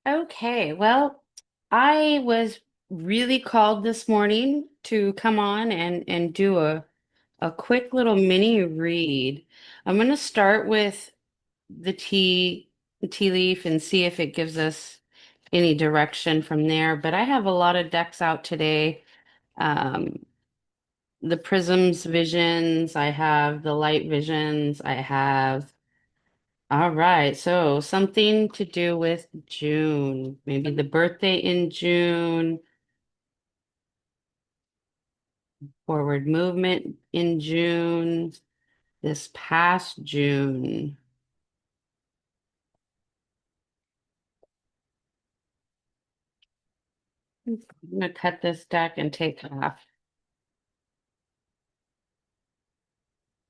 Okay, well, I was really called this morning to come on and do a quick little mini read. I'm going to start with the tea leaf and see if it gives us any direction from there. But I have a lot of decks out today. Um, the prisms visions, I have the light visions, I have all right, so something to do with June, maybe the birthday in June, forward movement in June, this past June. I'm gonna cut this deck and take half.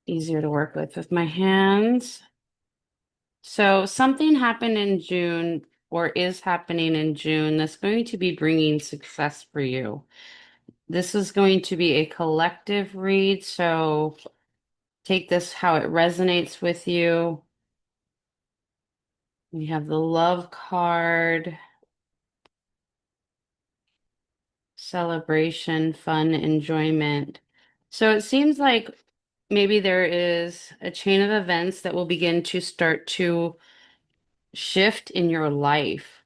Easier to work with my hands. So something happened in June or is happening in June that's going to be bringing success for you. This is going to be a collective read, so take this how it resonates with you. We have the love card, celebration, fun, enjoyment. So it seems like maybe there is a chain of events that will begin to start to shift in your life.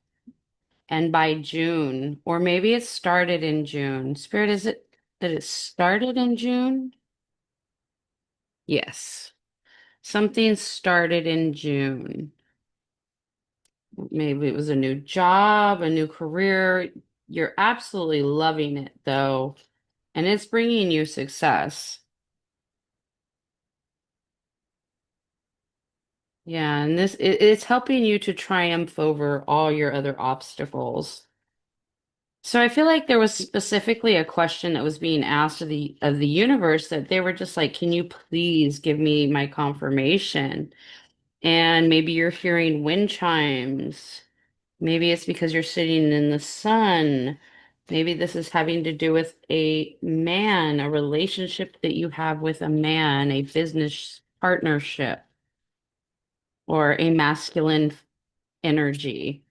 And by June, or maybe it started in June. Spirit, is it that it started in June? Yes. Something started in June. Maybe it was a new job, a new career. You're absolutely loving it though, and it's bringing you success. Yeah, and it's helping you to triumph over all your other obstacles. So I feel like there was specifically a question that was being asked of the universe that they were just like, "Can you please give me my confirmation?" And maybe you're hearing wind chimes. Maybe it's because you're sitting in the sun. Maybe this is having to do with a man, a relationship that you have with a man, a business partnership, or a masculine energy.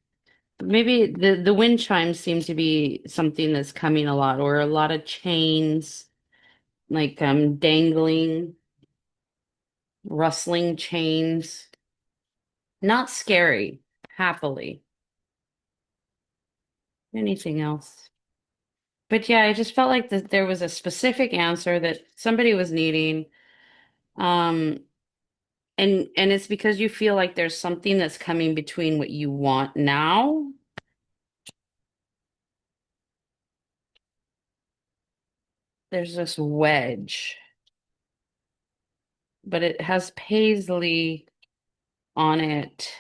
Maybe the wind chimes seem to be something that's coming a lot, or a lot of chains, like dangling, rustling chains. Not scary, happily. Anything else? But yeah, I just felt like that there was a specific answer that somebody was needing. Um, and it's because you feel like there's something that's coming between what you want now. There's this wedge, but it has paisley on it.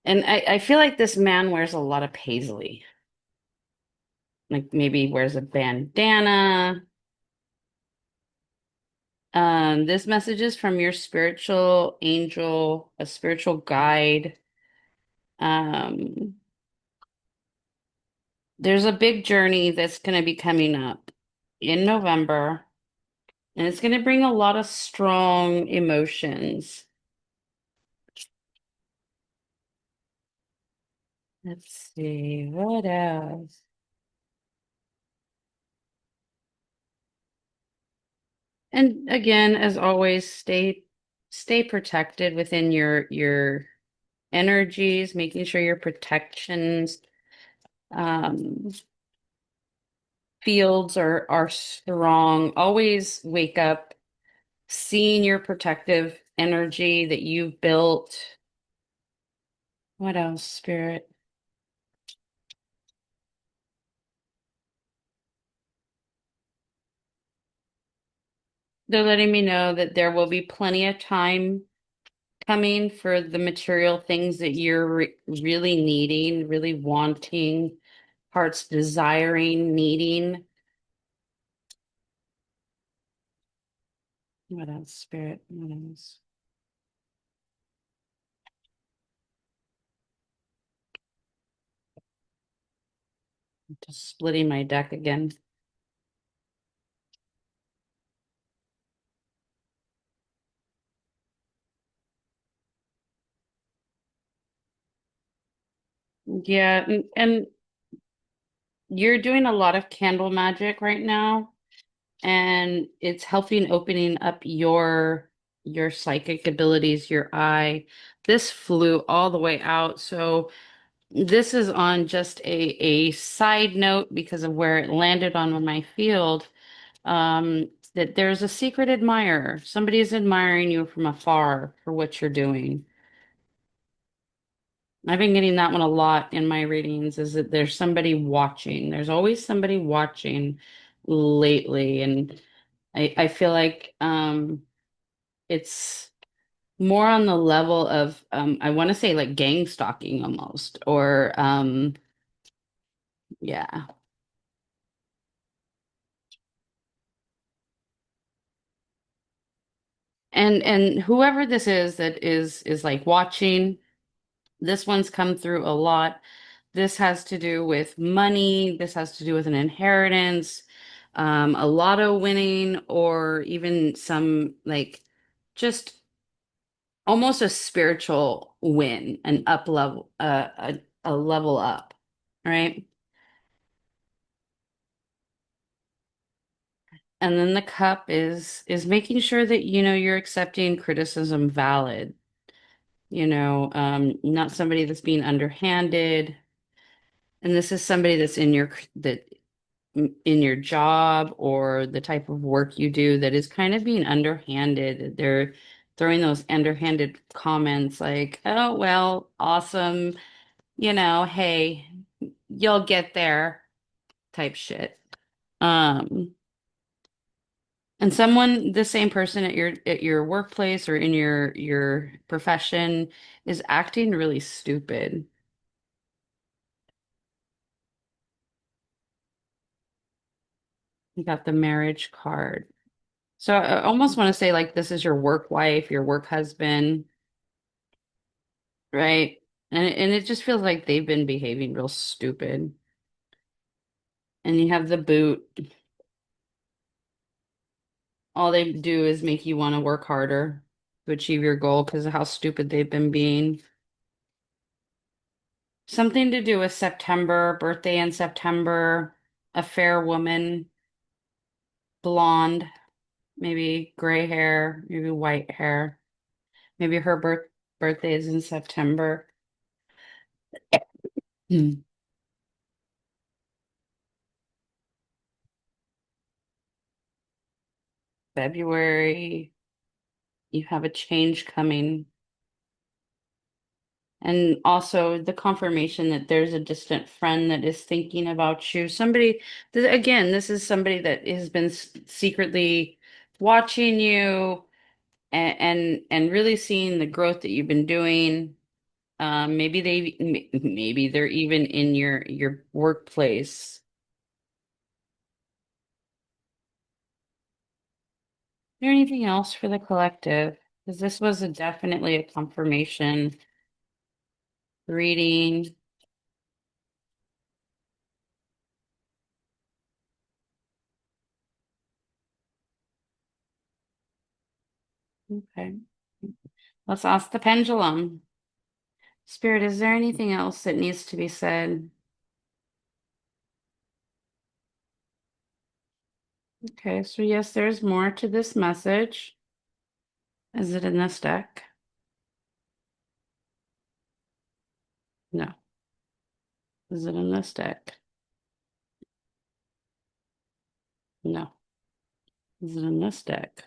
And I feel like this man wears a lot of paisley. Like maybe wears a bandana. This message is from your spiritual angel, a spiritual guide. Um, There's a big journey that's going to be coming up in November, and it's going to bring a lot of strong emotions. Let's see, what else? And again, as always, stay protected within your energies, making sure your protections um fields are strong. Always wake up seeing your protective energy that you've built. What else, Spirit? They're letting me know that there will be plenty of time coming for the material things that you're really needing, really wanting, heart's desiring, needing. What else, Spirit? What else? Just splitting my deck again. Yeah, and you're doing a lot of candle magic right now, and it's helping opening up your psychic abilities, your eye. This flew all the way out, so this is on just a side note because of where it landed on my field. That there's a secret admirer. Somebody is admiring you from afar for what you're doing. I've been getting that one a lot in my readings, is that there's somebody watching. There's always somebody watching lately. And I feel like it's more on the level of I want to say like gang stalking almost, or yeah. And whoever this is that is like watching, this one's come through a lot. This has to do with money, this has to do with an inheritance, a lotto winning, or even some like just almost a spiritual win, an up level, a level up, right? And then the cup is making sure that you're accepting criticism valid, not somebody that's being underhanded. And this is somebody that's in your job or the type of work you do that is kind of being underhanded. They're throwing those underhanded comments like, "Oh, well, awesome, hey, you'll get there," type shit. Um, and someone, the same person at your workplace or in your profession is acting really stupid. You got the marriage card. So I almost want to say like this is your work wife, your work husband, right? And it just feels like they've been behaving real stupid. And you have the boot. All they do is make you want to work harder to achieve your goal because of how stupid they've been being. Something to do with September, birthday in September, a fair woman, blonde, maybe gray hair, maybe white hair. Maybe her birthday is in September. Hmm. February, you have a change coming. And also the confirmation that there's a distant friend that is thinking about you. Somebody, again, this is somebody that has been secretly watching you and really seeing the growth that you've been doing. Maybe they're even in your workplace. Is there anything else for the collective? Because this was definitely a confirmation reading. Okay. Let's ask the pendulum. Spirit, is there anything else that needs to be said? Okay, so yes, there's more to this message. Is it in this deck? No. Is it in this deck? No. Is it in this deck?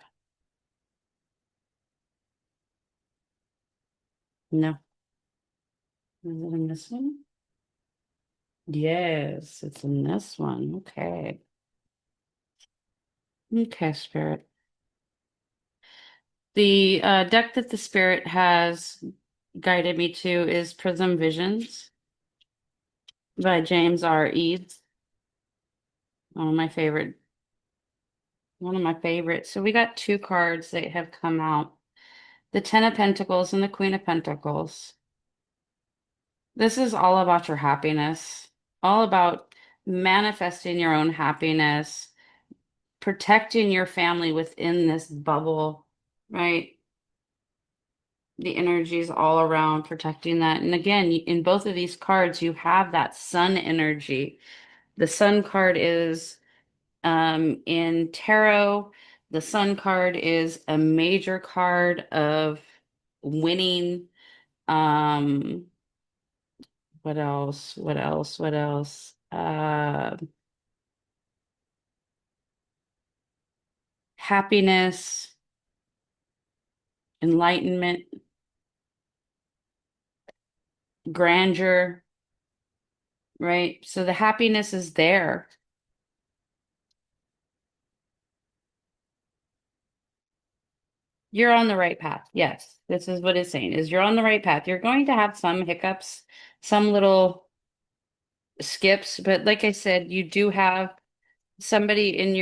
No. Is it in this one? Yes, it's in this one. Okay. Okay, Spirit. The deck that the Spirit has guided me to is Prism Visions by James R. Eads. One of my favorite. One of my favorites. So we got two cards that have come out. The Ten of Pentacles and the Queen of Pentacles. This is all about your happiness, all about manifesting your own happiness, protecting your family within this bubble, right? The energy is all around protecting that. And again, in both of these cards, you have that sun energy. The sun card is in tarot, the sun card is a major card of winning. Um, what else? What else? What else? Happiness, enlightenment, grandeur, right? So the happiness is there. You're on the right path. Yes, this is what it's saying is you're on the right path. You're going to have some hiccups, some little skips, but like I said, you do have somebody in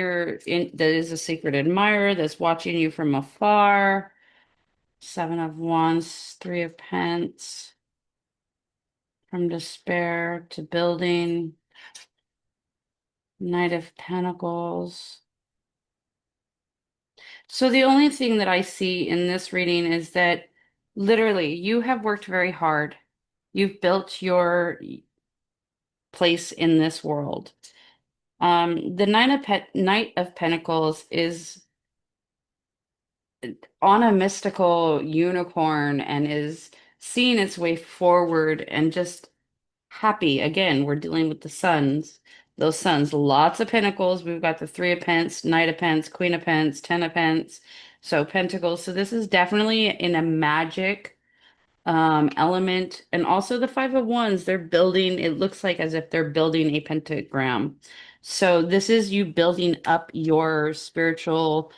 that is a secret admirer that's watching you from afar. Seven of Wands, Three of Pence, from despair to building, Knight of Pentacles. So the only thing that I see in this reading is that literally you have worked very hard. You've built your place in this world. The Knight of Pentacles is on a mystical unicorn and is seeing its way forward and just happy. Again, we're dealing with the suns. Those suns, lots of pentacles. We've got the Three of Pence, Knight of Pence, Queen of Pence, Ten of Pence. So pentacles. So this is definitely in a magic element. And also the Five of Wands, they're building, it looks like as if they're building a pentagram. So this is you building up your spiritual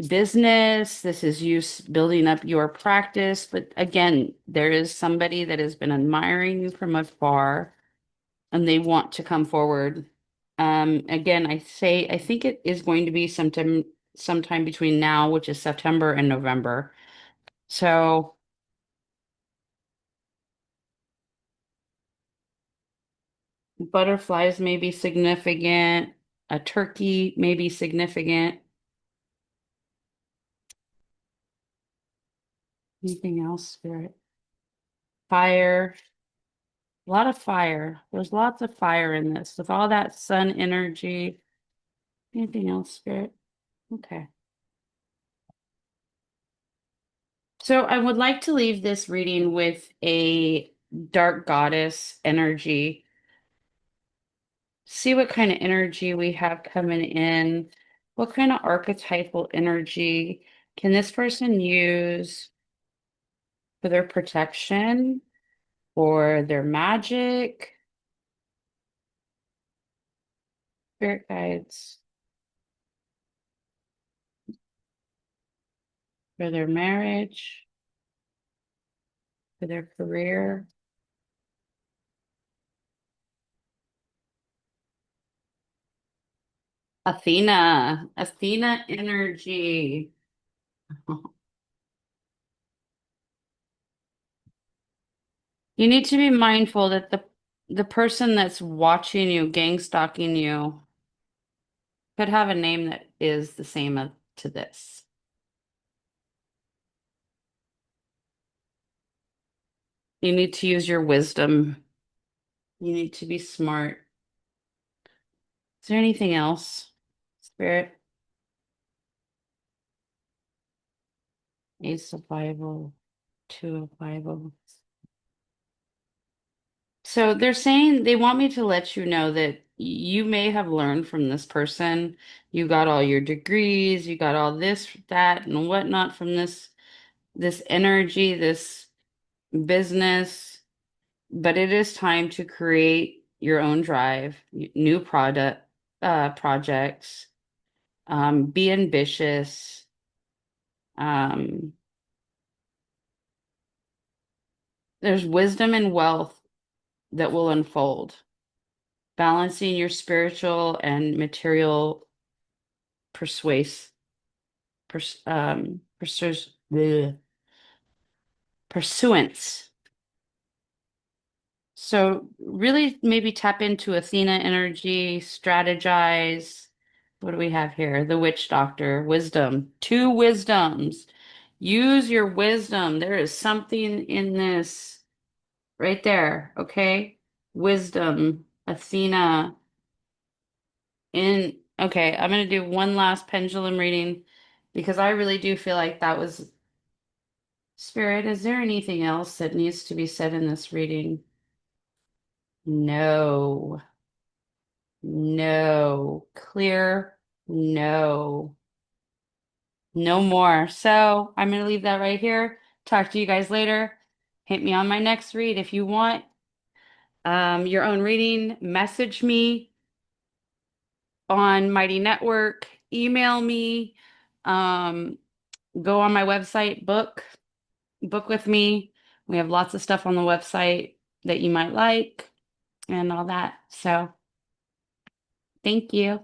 business. This is you building up your practice. But again, there is somebody that has been admiring you from afar and they want to come forward. Again, I think it is going to be sometime between now, which is September and November. So butterflies may be significant. A turkey may be significant. Anything else, Spirit? Fire. A lot of fire. There's lots of fire in this with all that sun energy. Anything else, Spirit? Okay. So I would like to leave this reading with a dark goddess energy. See what kind of energy we have coming in. What kind of archetypal energy can this person use for their protection, for their magic, spirit guides, for their marriage, for their career? Athena, Athena energy. You need to be mindful that the person that's watching you, gang stalking you, could have a name that is the same to this. You need to use your wisdom. You need to be smart. Is there anything else, Spirit? Ace of Bible, Two of Bible. So they're saying they want me to let you know that you may have learned from this person. You got all your degrees, you got all this, that, and whatnot from this energy, this business, but it is time to create your own drive, new projects, be ambitious. Um, there's wisdom and wealth that will unfold, balancing your spiritual and material persuase, the pursuance. So really maybe tap into Athena energy, strategize. What do we have here? The witch doctor, wisdom, two wisdoms. Use your wisdom. There is something in this right there, okay? Wisdom, Athena. Okay, I'm gonna do one last pendulum reading because I really do feel like that was Spirit. Is there anything else that needs to be said in this reading? No, no, clear, no, no more. So I'm gonna leave that right here. Talk to you guys later. Hit me on my next read if you want your own reading. Message me on Mighty Network, email me, um, go on my website, book with me. We have lots of stuff on the website that you might like and all that. So thank you.